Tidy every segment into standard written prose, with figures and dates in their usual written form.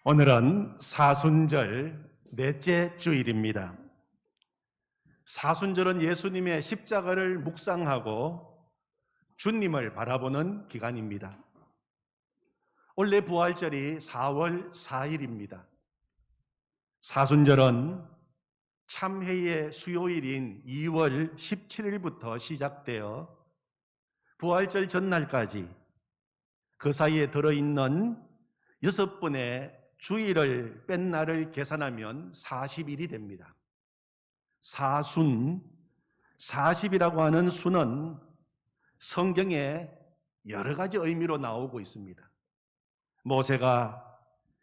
오늘은 사순절 넷째 주일입니다. 사순절은 예수님의 십자가를 묵상하고 주님을 바라보는 기간입니다. 원래 부활절이 4월 4일입니다. 사순절은 참회의 수요일인 2월 17일부터 시작되어 부활절 전날까지 그 사이에 들어있는 6번의 주일을 뺀 날을 계산하면 40일이 됩니다. 사순, 40이라고 하는 수는 성경에 여러 가지 의미로 나오고 있습니다. 모세가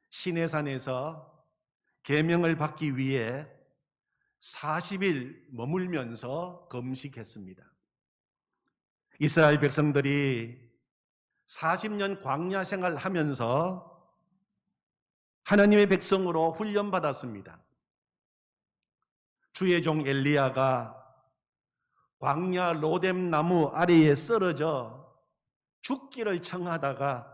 시내산에서 계명을 받기 위해 40일 머물면서 금식했습니다. 이스라엘 백성들이 40년 광야 생활을 하면서 하나님의 백성으로 훈련받았습니다. 주의 종 엘리야가 광야 로뎀 나무 아래에 쓰러져 죽기를 청하다가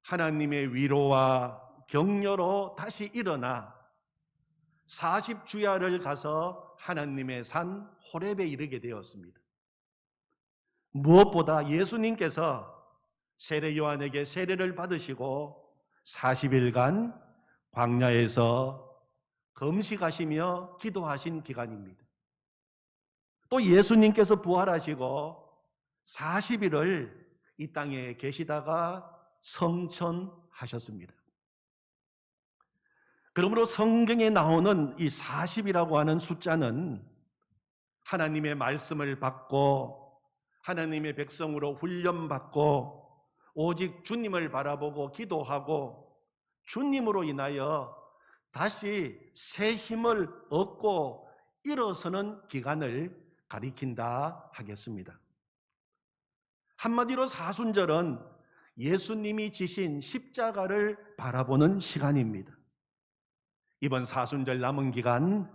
하나님의 위로와 격려로 다시 일어나 40주야를 가서 하나님의 산 호렙에 이르게 되었습니다. 무엇보다 예수님께서 세례 요한에게 세례를 받으시고 40일간 광야에서 금식하시며 기도하신 기간입니다. 또 예수님께서 부활하시고 40일을 이 땅에 계시다가 성천하셨습니다. 그러므로 성경에 나오는 이 40이라고 하는 숫자는 하나님의 말씀을 받고 하나님의 백성으로 훈련받고 오직 주님을 바라보고 기도하고 주님으로 인하여 다시 새 힘을 얻고 일어서는 기간을 가리킨다 하겠습니다. 한마디로 사순절은 예수님이 지신 십자가를 바라보는 시간입니다. 이번 사순절 남은 기간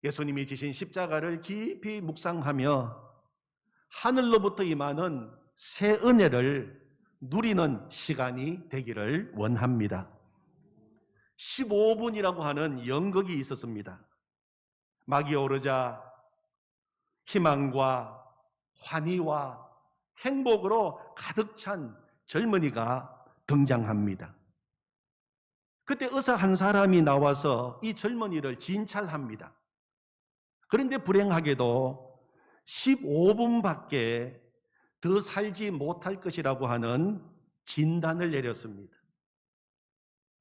예수님이 지신 십자가를 깊이 묵상하며 하늘로부터 임하는 새 은혜를 누리는 시간이 되기를 원합니다. 15분이라고 하는 연극이 있었습니다. 막이 오르자 희망과 환희와 행복으로 가득 찬 젊은이가 등장합니다. 그때 의사 한 사람이 나와서 이 젊은이를 진찰합니다. 그런데 불행하게도 15분밖에 더 살지 못할 것이라고 하는 진단을 내렸습니다.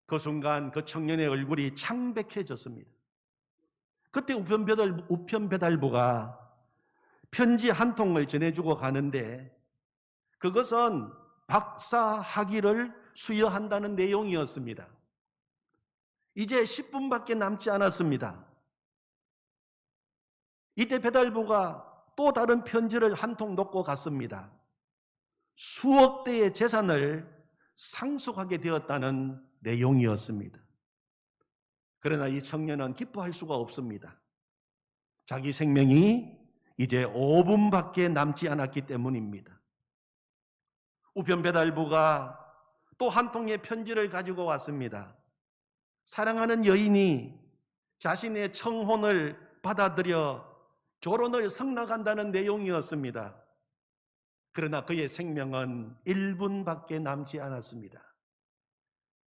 그 순간 그 청년의 얼굴이 창백해졌습니다. 그때 우편배달부가 편지 한 통을 전해주고 가는데 그것은 박사 학위를 수여한다는 내용이었습니다. 이제 10분밖에 남지 않았습니다. 이때 배달부가 또 다른 편지를 한 통 놓고 갔습니다. 수억 대의 재산을 상속하게 되었다는 내용이었습니다. 그러나 이 청년은 기뻐할 수가 없습니다. 자기 생명이 이제 5분밖에 남지 않았기 때문입니다. 우편배달부가 또 한 통의 편지를 가지고 왔습니다. 사랑하는 여인이 자신의 청혼을 받아들여 결혼을 승낙한다는 내용이었습니다. 그러나 그의 생명은 1분밖에 남지 않았습니다.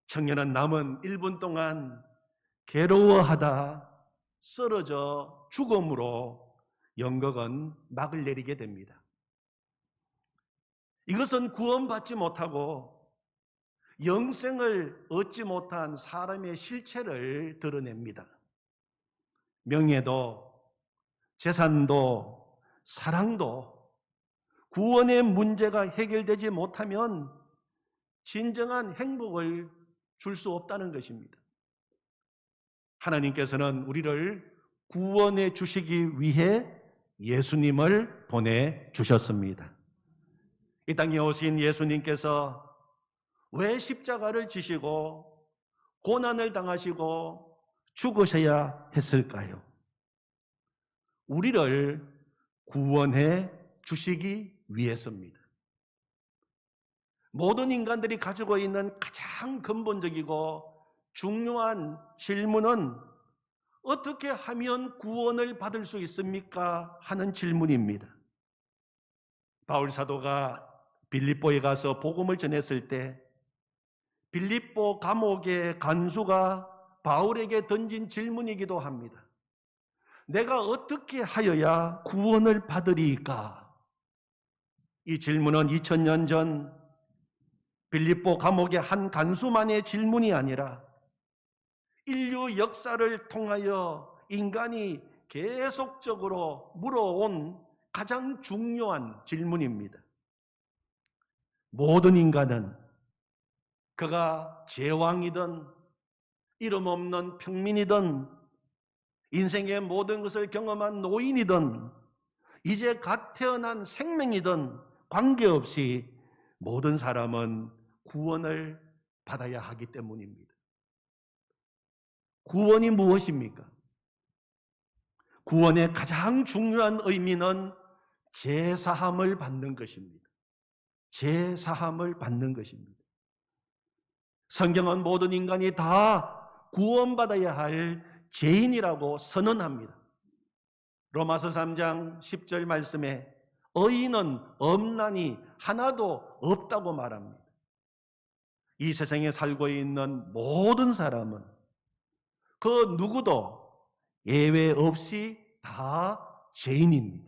청년은 남은 1분 동안 괴로워하다 쓰러져 죽음으로 연극은 막을 내리게 됩니다. 이것은 구원받지 못하고 영생을 얻지 못한 사람의 실체를 드러냅니다. 명예도 재산도 사랑도 구원의 문제가 해결되지 못하면 진정한 행복을 줄 수 없다는 것입니다. 하나님께서는 우리를 구원해 주시기 위해 예수님을 보내주셨습니다. 이 땅에 오신 예수님께서 왜 십자가를 지시고 고난을 당하시고 죽으셔야 했을까요? 우리를 구원해 주시기 위해서입니다. 모든 인간들이 가지고 있는 가장 근본적이고 중요한 질문은 어떻게 하면 구원을 받을 수 있습니까? 하는 질문입니다. 바울 사도가 빌립보에 가서 복음을 전했을 때 빌립보 감옥의 간수가 바울에게 던진 질문이기도 합니다. 내가 어떻게 하여야 구원을 받으리까? 이 질문은 2000년 전 빌립보 감옥의 한 간수만의 질문이 아니라 인류 역사를 통하여 인간이 계속적으로 물어온 가장 중요한 질문입니다. 모든 인간은 그가 제왕이든 이름 없는 평민이든 인생의 모든 것을 경험한 노인이든 이제 갓 태어난 생명이든 관계없이 모든 사람은 구원을 받아야 하기 때문입니다. 구원이 무엇입니까? 구원의 가장 중요한 의미는 제사함을 받는 것입니다. 제사함을 받는 것입니다. 성경은 모든 인간이 다 구원받아야 할 죄인이라고 선언합니다. 로마서 3장 10절 말씀에 의인은 없나니 하나도 없다고 말합니다. 이 세상에 살고 있는 모든 사람은 그 누구도 예외 없이 다 죄인입니다.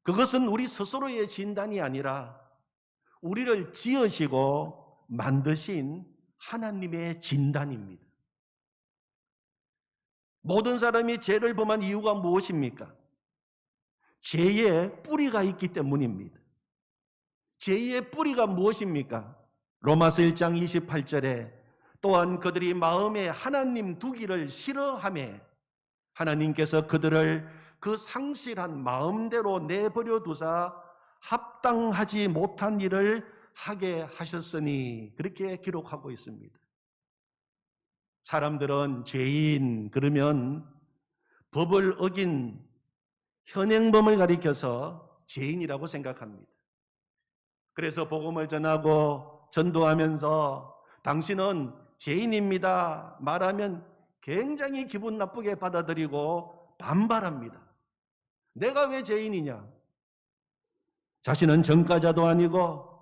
그것은 우리 스스로의 진단이 아니라 우리를 지으시고 만드신 하나님의 진단입니다. 모든 사람이 죄를 범한 이유가 무엇입니까? 죄의 뿌리가 있기 때문입니다. 죄의 뿌리가 무엇입니까? 로마서 1장 28절에 또한 그들이 마음에 하나님 두기를 싫어하며 하나님께서 그들을 그 상실한 마음대로 내버려 두사 합당하지 못한 일을 하게 하셨으니 그렇게 기록하고 있습니다. 사람들은 죄인 그러면 법을 어긴 현행범을 가리켜서 죄인이라고 생각합니다. 그래서 복음을 전하고 전도하면서 당신은 죄인입니다 말하면 굉장히 기분 나쁘게 받아들이고 반발합니다. 내가 왜 죄인이냐? 자신은 전과자도 아니고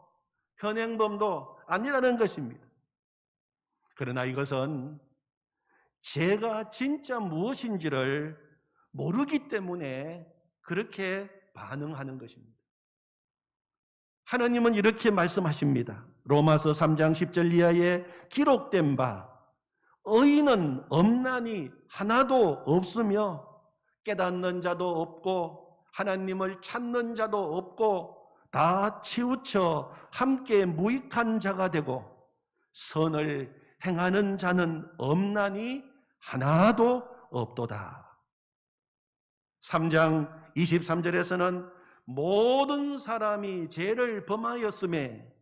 현행범도 아니라는 것입니다. 그러나 이것은 죄가 진짜 무엇인지를 모르기 때문에 그렇게 반응하는 것입니다. 하나님은 이렇게 말씀하십니다. 로마서 3장 10절 이하에 기록된 바 의인은 없나니 하나도 없으며 깨닫는 자도 없고 하나님을 찾는 자도 없고 다 치우쳐 함께 무익한 자가 되고 선을 행하는 자는 없나니 하나도 없도다. 3장 23절에서는 모든 사람이 죄를 범하였음에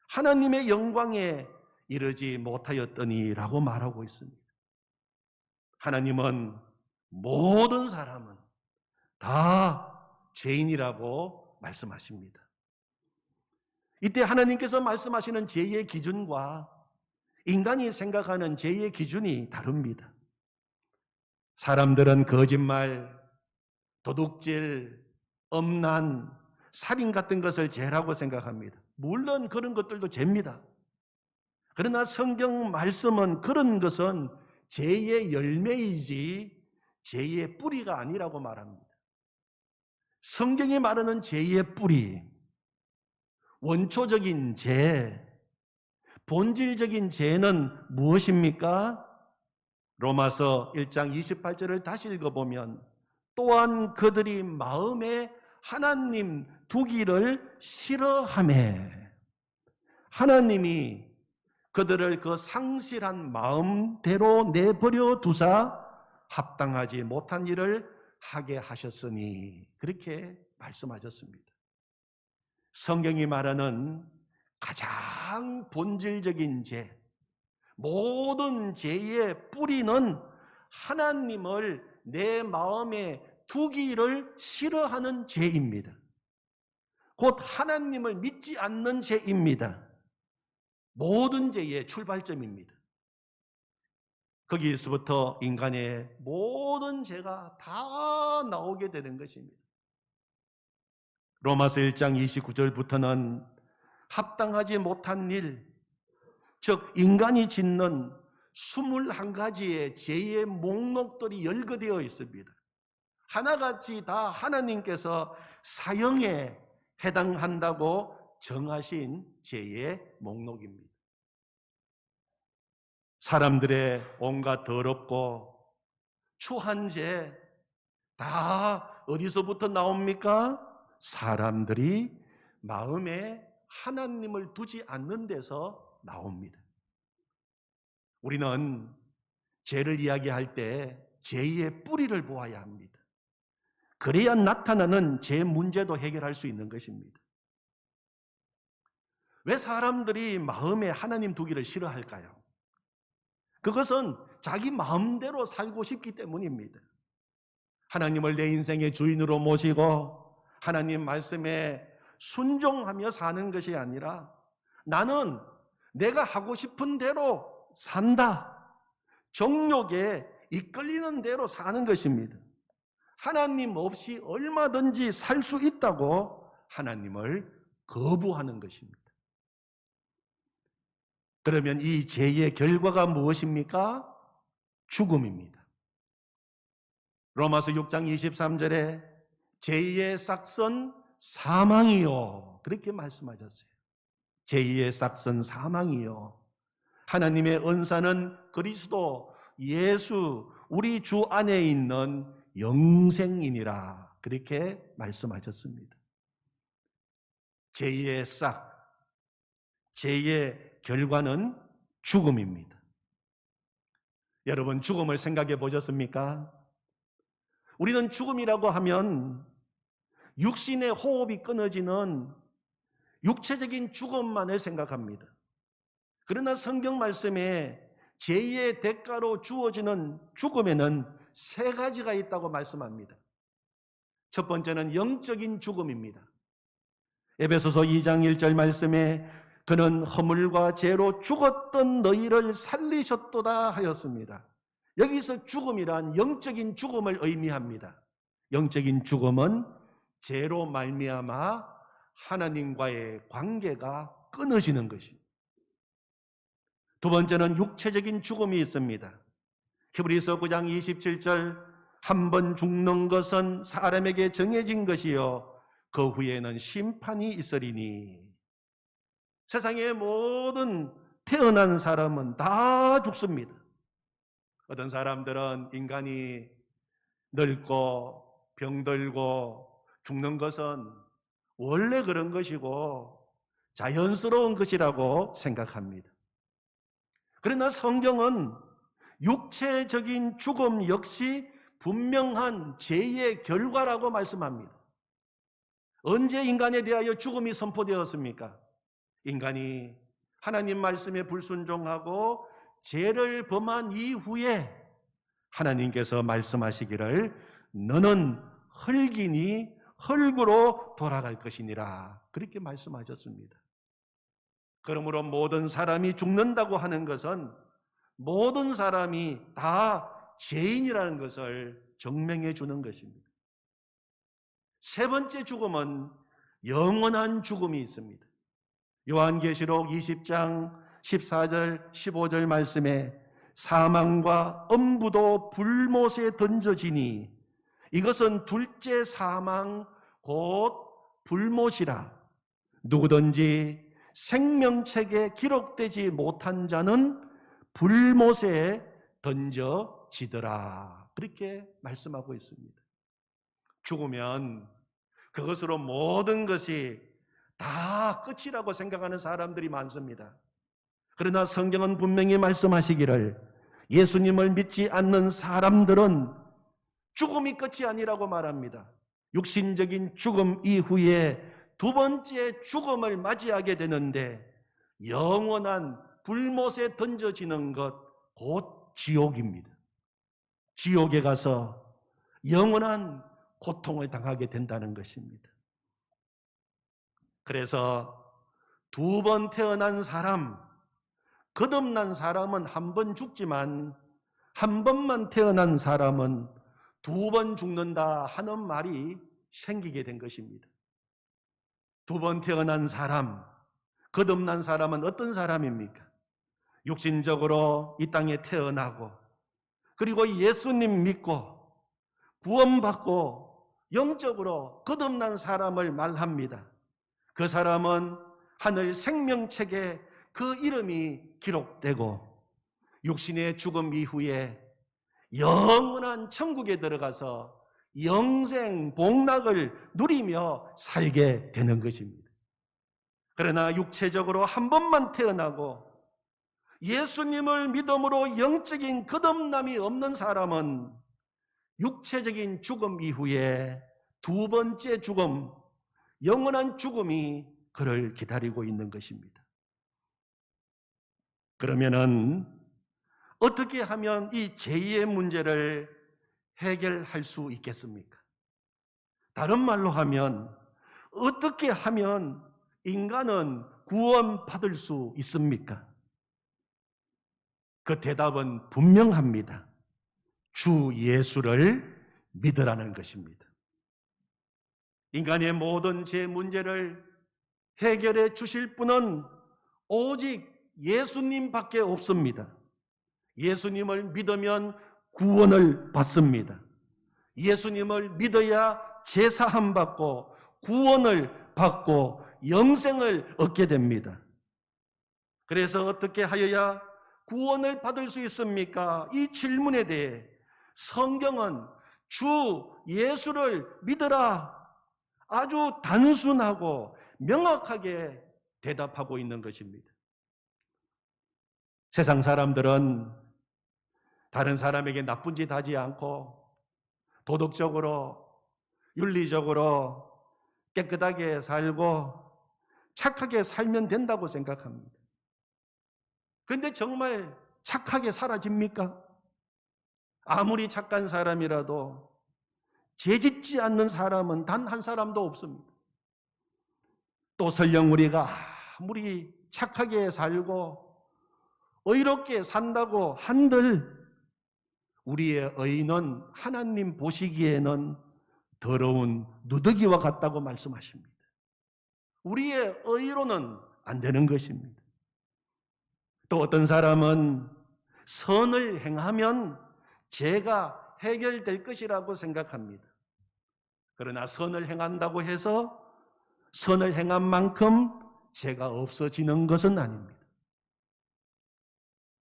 하나님의 영광에 이르지 못하였더니라고 말하고 있습니다. 하나님은 모든 사람은 다 죄인이라고 말씀하십니다. 이때 하나님께서 말씀하시는 죄의 기준과 인간이 생각하는 죄의 기준이 다릅니다. 사람들은 거짓말, 도둑질, 음란, 살인 같은 것을 죄라고 생각합니다. 물론 그런 것들도 죄입니다. 그러나 성경 말씀은 그런 것은 죄의 열매이지 죄의 뿌리가 아니라고 말합니다. 성경이 말하는 죄의 뿌리, 원초적인 죄, 본질적인 죄는 무엇입니까? 로마서 1장 28절을 다시 읽어보면 또한 그들이 마음에 하나님 두기를 싫어하며 하나님이 그들을 그 상실한 마음대로 내버려 두사 합당하지 못한 일을 하게 하셨으니 그렇게 말씀하셨습니다. 성경이 말하는 가장 본질적인 죄, 모든 죄의 뿌리는 하나님을 내 마음에 두기를 싫어하는 죄입니다. 곧 하나님을 믿지 않는 죄입니다. 모든 죄의 출발점입니다. 거기에서부터 인간의 모든 죄가 다 나오게 되는 것입니다. 로마서 1장 29절부터는 합당하지 못한 일, 즉 인간이 짓는 21가지의 죄의 목록들이 열거되어 있습니다. 하나같이 다 하나님께서 사형에 해당한다고 정하신 죄의 목록입니다. 사람들의 온갖 더럽고 추한 죄 다 어디서부터 나옵니까? 사람들이 마음에 하나님을 두지 않는 데서 나옵니다. 우리는 죄를 이야기할 때 죄의 뿌리를 보아야 합니다. 그래야 나타나는 죄 문제도 해결할 수 있는 것입니다. 왜 사람들이 마음에 하나님 두기를 싫어할까요? 그것은 자기 마음대로 살고 싶기 때문입니다. 하나님을 내 인생의 주인으로 모시고 하나님 말씀에 순종하며 사는 것이 아니라 나는 내가 하고 싶은 대로 산다. 정욕에 이끌리는 대로 사는 것입니다. 하나님 없이 얼마든지 살 수 있다고 하나님을 거부하는 것입니다. 그러면 이 죄의 결과가 무엇입니까? 죽음입니다. 로마서 6장 23절에 죄의 싹선 사망이요. 그렇게 말씀하셨어요. 죄의 싹선 사망이요. 하나님의 은사는 그리스도 예수 우리 주 안에 있는 영생이니라. 그렇게 말씀하셨습니다. 죄의 싹, 죄의 결과는 죽음입니다. 여러분, 죽음을 생각해 보셨습니까? 우리는 죽음이라고 하면 육신의 호흡이 끊어지는 육체적인 죽음만을 생각합니다. 그러나 성경 말씀에 죄의 대가로 주어지는 죽음에는 세 가지가 있다고 말씀합니다. 첫 번째는 영적인 죽음입니다. 에베소서 2장 1절 말씀에 그는 허물과 죄로 죽었던 너희를 살리셨도다 하였습니다. 여기서 죽음이란 영적인 죽음을 의미합니다. 영적인 죽음은 죄로 말미암아 하나님과의 관계가 끊어지는 것입니다. 두 번째는 육체적인 죽음이 있습니다. 히브리서 9장 27절 한 번 죽는 것은 사람에게 정해진 것이요 그 후에는 심판이 있으리니. 세상의 모든 태어난 사람은 다 죽습니다. 어떤 사람들은 인간이 늙고 병들고 죽는 것은 원래 그런 것이고 자연스러운 것이라고 생각합니다. 그러나 성경은 육체적인 죽음 역시 분명한 죄의 결과라고 말씀합니다. 언제 인간에 대하여 죽음이 선포되었습니까? 인간이 하나님 말씀에 불순종하고 죄를 범한 이후에 하나님께서 말씀하시기를 너는 흙이니 흙으로 돌아갈 것이니라. 그렇게 말씀하셨습니다. 그러므로 모든 사람이 죽는다고 하는 것은 모든 사람이 다 죄인이라는 것을 증명해 주는 것입니다. 세 번째 죽음은 영원한 죽음이 있습니다. 요한계시록 20장 14절 15절 말씀에 사망과 엄부도 불못에 던져지니 이것은 둘째 사망 곧 불못이라. 누구든지 생명책에 기록되지 못한 자는 불못에 던져지더라. 그렇게 말씀하고 있습니다. 죽으면 그것으로 모든 것이 다 끝이라고 생각하는 사람들이 많습니다. 그러나 성경은 분명히 말씀하시기를 예수님을 믿지 않는 사람들은 죽음이 끝이 아니라고 말합니다. 육신적인 죽음 이후에 두 번째 죽음을 맞이하게 되는데 영원한 불못에 던져지는 것 곧 지옥입니다. 지옥에 가서 영원한 고통을 당하게 된다는 것입니다. 그래서 두 번 태어난 사람, 거듭난 사람은 한 번 죽지만 한 번만 태어난 사람은 두 번 죽는다 하는 말이 생기게 된 것입니다. 두 번 태어난 사람, 거듭난 사람은 어떤 사람입니까? 육신적으로 이 땅에 태어나고 그리고 예수님 믿고 구원받고 영적으로 거듭난 사람을 말합니다. 그 사람은 하늘 생명책에 그 이름이 기록되고 육신의 죽음 이후에 영원한 천국에 들어가서 영생 복락을 누리며 살게 되는 것입니다. 그러나 육체적으로 한 번만 태어나고 예수님을 믿음으로 영적인 거듭남이 없는 사람은 육체적인 죽음 이후에 두 번째 죽음, 영원한 죽음이 그를 기다리고 있는 것입니다. 그러면은 어떻게 하면 이 제2의 문제를 해결할 수 있겠습니까? 다른 말로 하면 어떻게 하면 인간은 구원받을 수 있습니까? 그 대답은 분명합니다. 주 예수를 믿으라는 것입니다. 인간의 모든 제 문제를 해결해 주실 분은 오직 예수님밖에 없습니다. 예수님을 믿으면 구원을 받습니다. 예수님을 믿어야 제사함 받고 구원을 받고 영생을 얻게 됩니다. 그래서 어떻게 하여야 구원을 받을 수 있습니까? 이 질문에 대해 성경은 주 예수를 믿으라 아주 단순하고 명확하게 대답하고 있는 것입니다. 세상 사람들은 다른 사람에게 나쁜 짓 하지 않고 도덕적으로, 윤리적으로 깨끗하게 살고 착하게 살면 된다고 생각합니다. 그런데 정말 착하게 살아집니까? 아무리 착한 사람이라도 죄짓지 않는 사람은 단 한 사람도 없습니다. 또 설령 우리가 아무리 착하게 살고 의롭게 산다고 한들 우리의 의는 하나님 보시기에는 더러운 누더기와 같다고 말씀하십니다. 우리의 의로는 안 되는 것입니다. 또 어떤 사람은 선을 행하면 죄가 해결될 것이라고 생각합니다. 그러나 선을 행한다고 해서 선을 행한 만큼 죄가 없어지는 것은 아닙니다.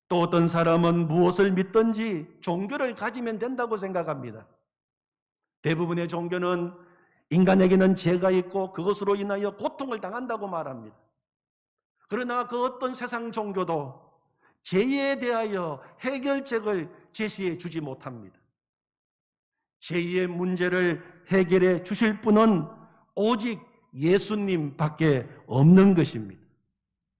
또 어떤 사람은 무엇을 믿든지 종교를 가지면 된다고 생각합니다. 대부분의 종교는 인간에게는 죄가 있고 그것으로 인하여 고통을 당한다고 말합니다. 그러나 그 어떤 세상 종교도 죄에 대하여 해결책을 제시해 주지 못합니다. 죄의 문제를 해결해 주실 분은 오직 예수님밖에 없는 것입니다.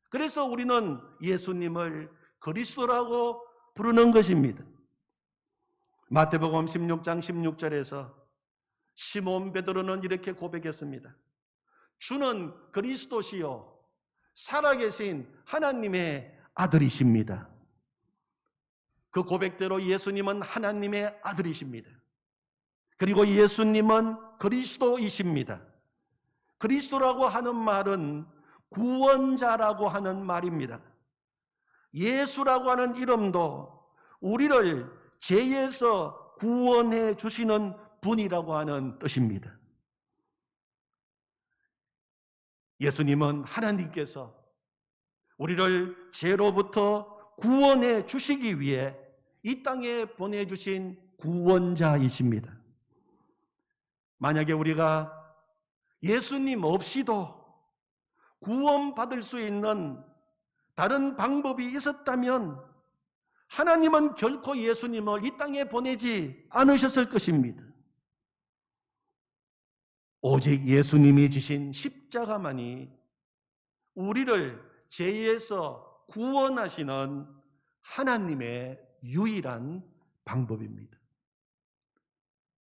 그래서 우리는 예수님을 그리스도라고 부르는 것입니다. 마태복음 16장 16절에서 시몬 베드로는 이렇게 고백했습니다. 주는 그리스도시요 살아계신 하나님의 아들이십니다. 그 고백대로 예수님은 하나님의 아들이십니다. 그리고 예수님은 그리스도이십니다. 그리스도라고 하는 말은 구원자라고 하는 말입니다. 예수라고 하는 이름도 우리를 죄에서 구원해 주시는 분이라고 하는 뜻입니다. 예수님은 하나님께서 우리를 죄로부터 구원해 주시기 위해 이 땅에 보내주신 구원자이십니다. 만약에 우리가 예수님 없이도 구원받을 수 있는 다른 방법이 있었다면 하나님은 결코 예수님을 이 땅에 보내지 않으셨을 것입니다. 오직 예수님이 지신 십자가만이 우리를 죄에서 구원하시는 하나님의 유일한 방법입니다.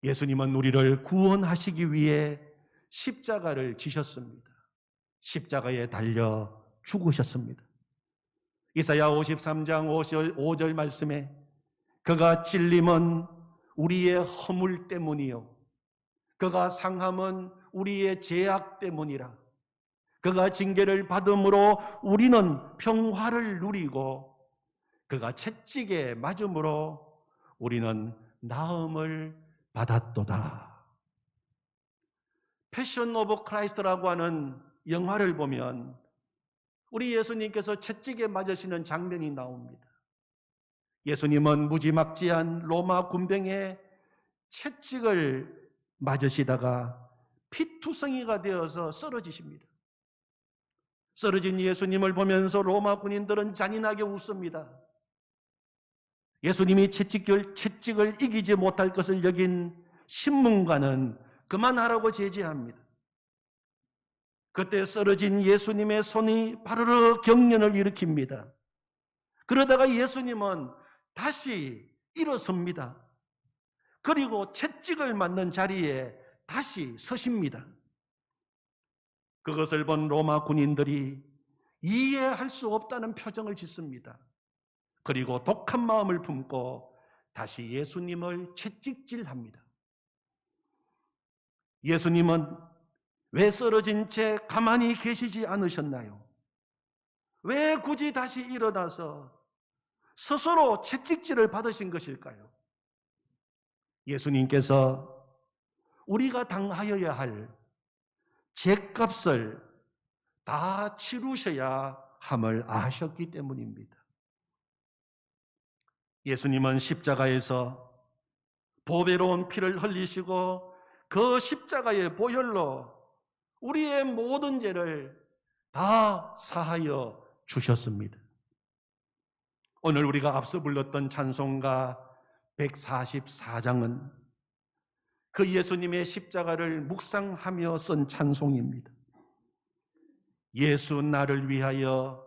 예수님은 우리를 구원하시기 위해 십자가를 지셨습니다. 십자가에 달려 죽으셨습니다. 이사야 53장 5절 말씀에 그가 찔림은 우리의 허물 때문이요 그가 상함은 우리의 죄악 때문이라. 그가 징계를 받음으로 우리는 평화를 누리고 그가 채찍에 맞음으로 우리는 나음을 받았도다. 패션 오브 크라이스트라고 하는 영화를 보면 우리 예수님께서 채찍에 맞으시는 장면이 나옵니다. 예수님은 무지막지한 로마 군병의 채찍을 맞으시다가 피투성이가 되어서 쓰러지십니다. 쓰러진 예수님을 보면서 로마 군인들은 잔인하게 웃습니다. 예수님이 채찍을 이기지 못할 것을 여긴 신문관은 그만하라고 제지합니다. 그때 쓰러진 예수님의 손이 바르르 경련을 일으킵니다. 그러다가 예수님은 다시 일어섭니다. 그리고 채찍을 맞는 자리에 다시 서십니다. 그것을 본 로마 군인들이 이해할 수 없다는 표정을 짓습니다. 그리고 독한 마음을 품고 다시 예수님을 채찍질합니다. 예수님은 왜 쓰러진 채 가만히 계시지 않으셨나요? 왜 굳이 다시 일어나서 스스로 채찍질을 받으신 것일까요? 예수님께서 우리가 당하여야 할 죄값을 다 치르셔야 함을 아셨기 때문입니다. 예수님은 십자가에서 보배로운 피를 흘리시고 그 십자가의 보혈로 우리의 모든 죄를 다 사하여 주셨습니다. 오늘 우리가 앞서 불렀던 찬송가 144장은 그 예수님의 십자가를 묵상하며 쓴 찬송입니다. 예수 나를 위하여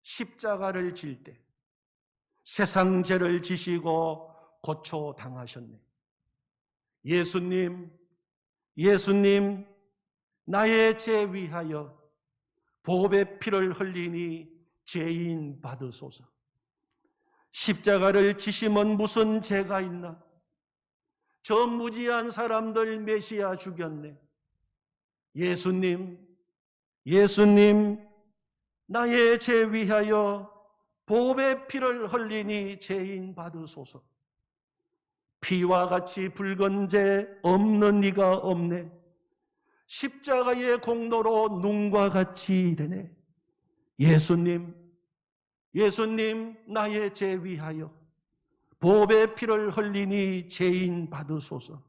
십자가를 질 때 세상 죄를 지시고 고초당하셨네. 예수님, 예수님, 나의 죄 위하여 보배 피를 흘리니 죄인 받으소서. 십자가를 지심은 무슨 죄가 있나? 저 무지한 사람들 메시아 죽였네. 예수님, 예수님, 나의 죄 위하여 보배 피를 흘리니 죄인 받으소서. 피와 같이 붉은 죄 없는 이가 없네. 십자가의 공로로 눈과 같이 되네. 예수님, 예수님, 나의 죄 위하여 보배 피를 흘리니 죄인 받으소서.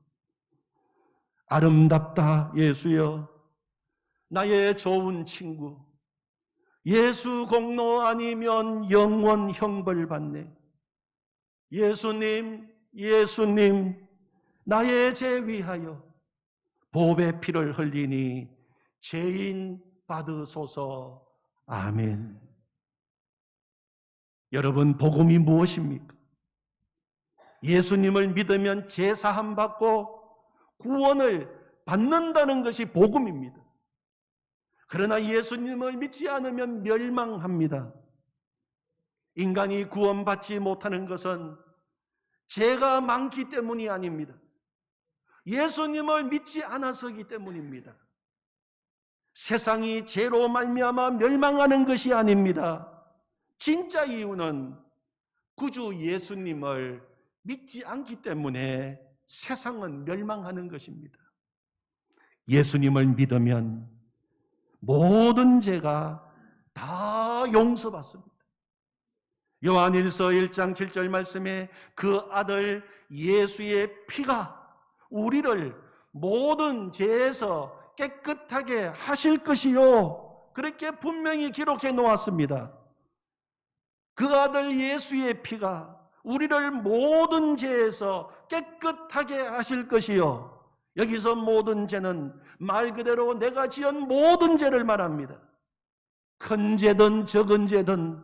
아름답다 예수여, 나의 좋은 친구. 예수 공로 아니면 영원 형벌 받네. 예수님, 예수님, 나의 죄 위하여 보배 피를 흘리니 죄인 받으소서. 아멘. 여러분, 복음이 무엇입니까? 예수님을 믿으면 죄 사함 받고 구원을 받는다는 것이 복음입니다. 그러나 예수님을 믿지 않으면 멸망합니다. 인간이 구원받지 못하는 것은 죄가 많기 때문이 아닙니다. 예수님을 믿지 않아서기 때문입니다. 세상이 죄로 말미암아 멸망하는 것이 아닙니다. 진짜 이유는 구주 예수님을 믿지 않기 때문에 세상은 멸망하는 것입니다. 예수님을 믿으면 모든 죄가 다 용서받습니다. 요한일서 1장 7절 말씀에 그 아들 예수의 피가 우리를 모든 죄에서 깨끗하게 하실 것이요, 그렇게 분명히 기록해 놓았습니다. 그 아들 예수의 피가 우리를 모든 죄에서 깨끗하게 하실 것이요. 여기서 모든 죄는 말 그대로 내가 지은 모든 죄를 말합니다. 큰 죄든 적은 죄든,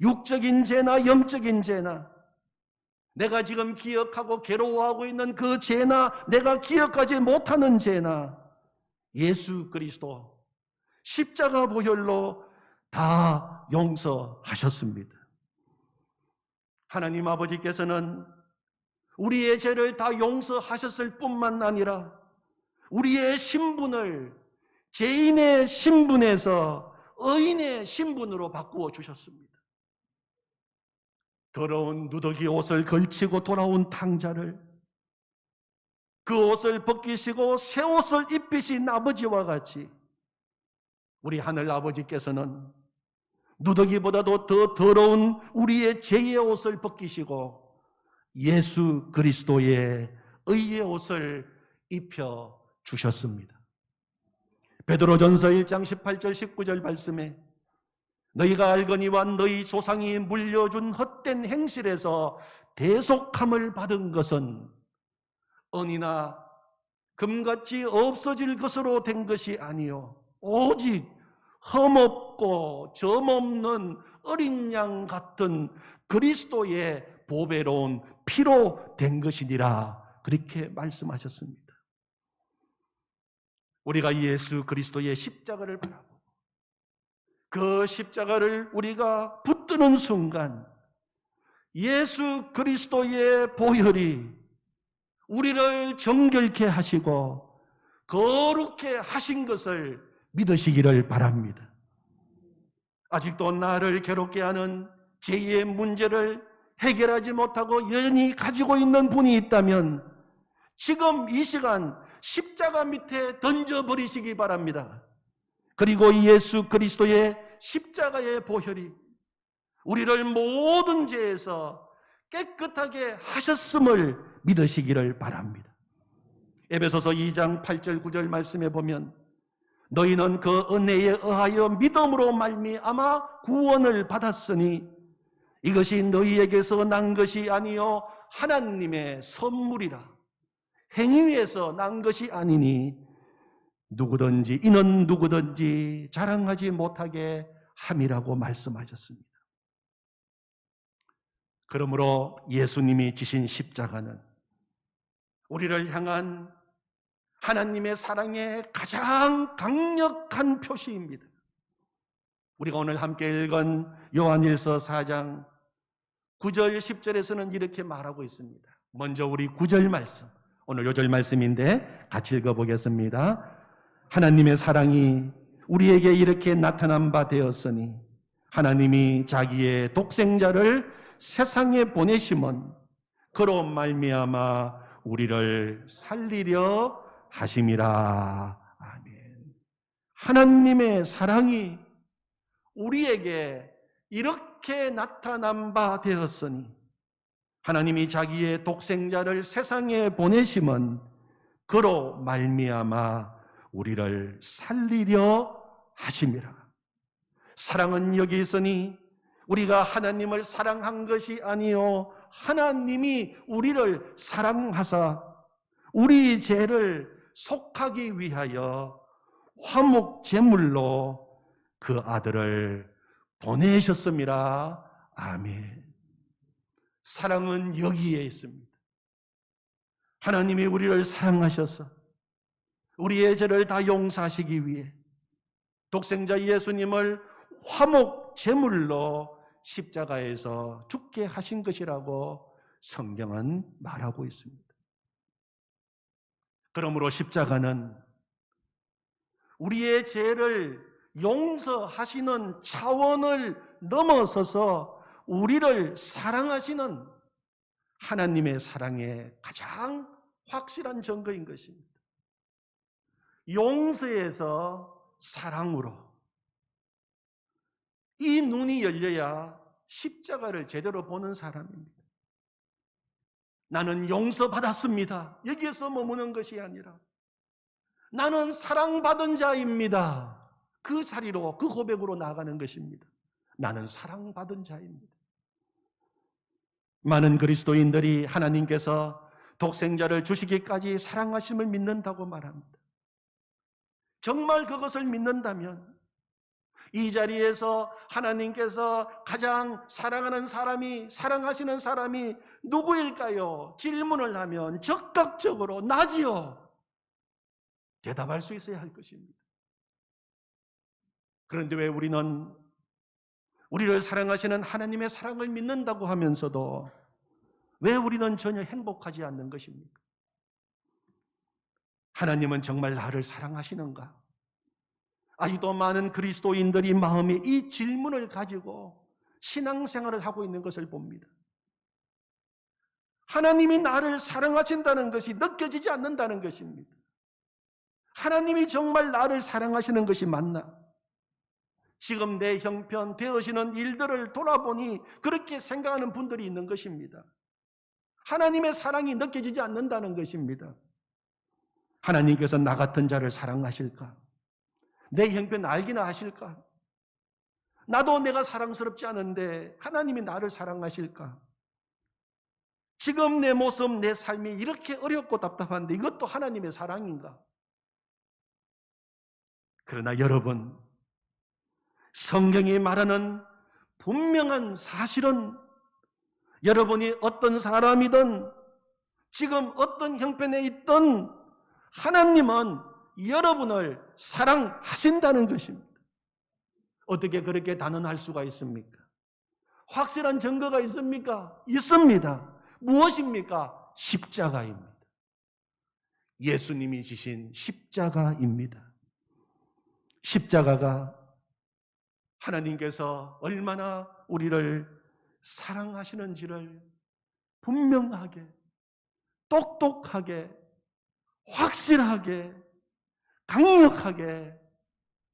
육적인 죄나 영적인 죄나, 내가 지금 기억하고 괴로워하고 있는 그 죄나 내가 기억하지 못하는 죄나, 예수 그리스도 십자가 보혈로 다 용서하셨습니다. 하나님 아버지께서는 우리의 죄를 다 용서하셨을 뿐만 아니라 우리의 신분을 죄인의 신분에서 의인의 신분으로 바꾸어 주셨습니다. 더러운 누더기 옷을 걸치고 돌아온 탕자를 그 옷을 벗기시고 새 옷을 입히신 아버지와 같이 우리 하늘 아버지께서는 누더기보다도 더 더러운 우리의 죄의 옷을 벗기시고 예수 그리스도의 의의 옷을 입혀 주셨습니다. 베드로전서 1장 18절 19절 말씀에 너희가 알거니와 너희 조상이 물려준 헛된 행실에서 대속함을 받은 것은 은이나 금같이 없어질 것으로 된 것이 아니요 오직 흠없고 점없는 어린 양 같은 그리스도의 보배로운 피로 된 것이니라 그렇게 말씀하셨습니다. 우리가 예수 그리스도의 십자가를 바라보고 그 십자가를 우리가 붙드는 순간 예수 그리스도의 보혈이 우리를 정결케 하시고 거룩케 하신 것을 믿으시기를 바랍니다. 아직도 나를 괴롭게 하는 죄의 문제를 해결하지 못하고 여전히 가지고 있는 분이 있다면 지금 이 시간 십자가 밑에 던져버리시기 바랍니다. 그리고 예수 그리스도의 십자가의 보혈이 우리를 모든 죄에서 깨끗하게 하셨음을 믿으시기를 바랍니다. 에베소서 2장 8절 9절 말씀에 보면 너희는 그 은혜에 의하여 믿음으로 말미암아 구원을 받았으니 이것이 너희에게서 난 것이 아니요 하나님의 선물이라. 행위에서 난 것이 아니니 이는 누구든지 자랑하지 못하게 함이라고 말씀하셨습니다. 그러므로 예수님이 지신 십자가는 우리를 향한 하나님의 사랑의 가장 강력한 표시입니다. 우리가 오늘 함께 읽은 요한일서 4장 9절 10절에서는 이렇게 말하고 있습니다. 먼저 우리 9절 말씀, 오늘 요절 말씀인데 같이 읽어보겠습니다. 하나님의 사랑이 우리에게 이렇게 나타난 바 되었으니 하나님이 자기의 독생자를 세상에 보내심은 그로 말미암아 우리를 살리려 하심이라. 아멘. 하나님의 사랑이 우리에게 이렇게 나타난 바 되었으니 하나님이 자기의 독생자를 세상에 보내심은 그로 말미암아 우리를 살리려 하심이라. 사랑은 여기 있으니 우리가 하나님을 사랑한 것이 아니요 하나님이 우리를 사랑하사 우리 죄를 속하기 위하여 화목 제물로 그 아들을 보내셨습니다. 아멘. 사랑은 여기에 있습니다. 하나님이 우리를 사랑하셔서 우리의 죄를 다 용서하시기 위해 독생자 예수님을 화목 제물로 십자가에서 죽게 하신 것이라고 성경은 말하고 있습니다. 그러므로 십자가는 우리의 죄를 용서하시는 차원을 넘어서서 우리를 사랑하시는 하나님의 사랑의 가장 확실한 증거인 것입니다. 용서에서 사랑으로 이 눈이 열려야 십자가를 제대로 보는 사람입니다. 나는 용서받았습니다. 여기에서 머무는 것이 아니라 나는 사랑받은 자입니다. 그 자리로, 그 고백으로 나아가는 것입니다. 나는 사랑받은 자입니다. 많은 그리스도인들이 하나님께서 독생자를 주시기까지 사랑하심을 믿는다고 말합니다. 정말 그것을 믿는다면 이 자리에서 하나님께서 가장 사랑하는 사람이, 사랑하시는 사람이 누구일까요? 질문을 하면 적극적으로 나지요. 대답할 수 있어야 할 것입니다. 그런데 왜 우리는 우리를 사랑하시는 하나님의 사랑을 믿는다고 하면서도 왜 우리는 전혀 행복하지 않는 것입니까? 하나님은 정말 나를 사랑하시는가? 아직도 많은 그리스도인들이 마음에 이 질문을 가지고 신앙생활을 하고 있는 것을 봅니다. 하나님이 나를 사랑하신다는 것이 느껴지지 않는다는 것입니다. 하나님이 정말 나를 사랑하시는 것이 맞나? 지금 내 형편 되어지는 일들을 돌아보니 그렇게 생각하는 분들이 있는 것입니다. 하나님의 사랑이 느껴지지 않는다는 것입니다. 하나님께서 나 같은 자를 사랑하실까? 내 형편 알기나 하실까? 나도 내가 사랑스럽지 않은데 하나님이 나를 사랑하실까? 지금 내 모습, 내 삶이 이렇게 어렵고 답답한데 이것도 하나님의 사랑인가? 그러나 여러분, 성경이 말하는 분명한 사실은 여러분이 어떤 사람이든 지금 어떤 형편에 있든 하나님은 여러분을 사랑하신다는 것입니다. 어떻게 그렇게 단언할 수가 있습니까? 확실한 증거가 있습니까? 있습니다. 무엇입니까? 십자가입니다. 예수님이 지신 십자가입니다. 십자가가 하나님께서 얼마나 우리를 사랑하시는지를 분명하게, 똑똑하게, 확실하게, 강력하게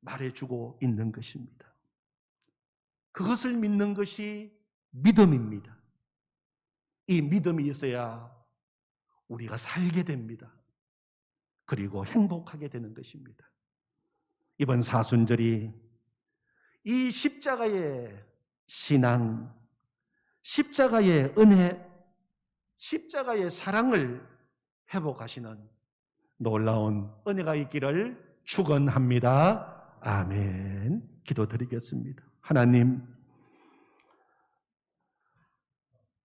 말해주고 있는 것입니다. 그것을 믿는 것이 믿음입니다. 이 믿음이 있어야 우리가 살게 됩니다. 그리고 행복하게 되는 것입니다. 이번 사순절이 이 십자가의 신앙, 십자가의 은혜, 십자가의 사랑을 회복하시는 놀라운 은혜가 있기를 축원합니다. 아멘. 기도드리겠습니다. 하나님,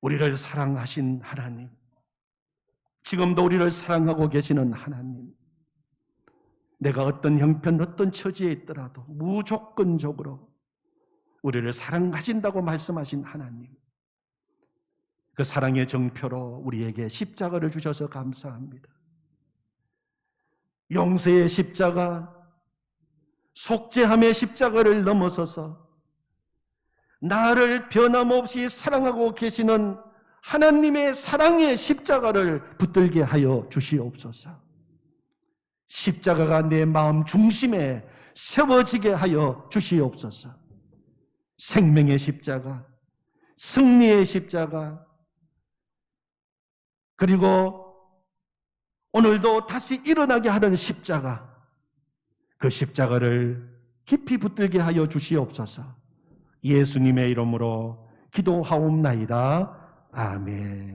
우리를 사랑하신 하나님, 지금도 우리를 사랑하고 계시는 하나님, 내가 어떤 형편, 어떤 처지에 있더라도 무조건적으로 우리를 사랑하신다고 말씀하신 하나님, 그 사랑의 정표로 우리에게 십자가를 주셔서 감사합니다. 용서의 십자가, 속죄함의 십자가를 넘어서서 나를 변함없이 사랑하고 계시는 하나님의 사랑의 십자가를 붙들게 하여 주시옵소서. 십자가가 내 마음 중심에 세워지게 하여 주시옵소서. 생명의 십자가, 승리의 십자가, 그리고 오늘도 다시 일어나게 하는 십자가, 그 십자가를 깊이 붙들게 하여 주시옵소서. 예수님의 이름으로 기도하옵나이다. 아멘.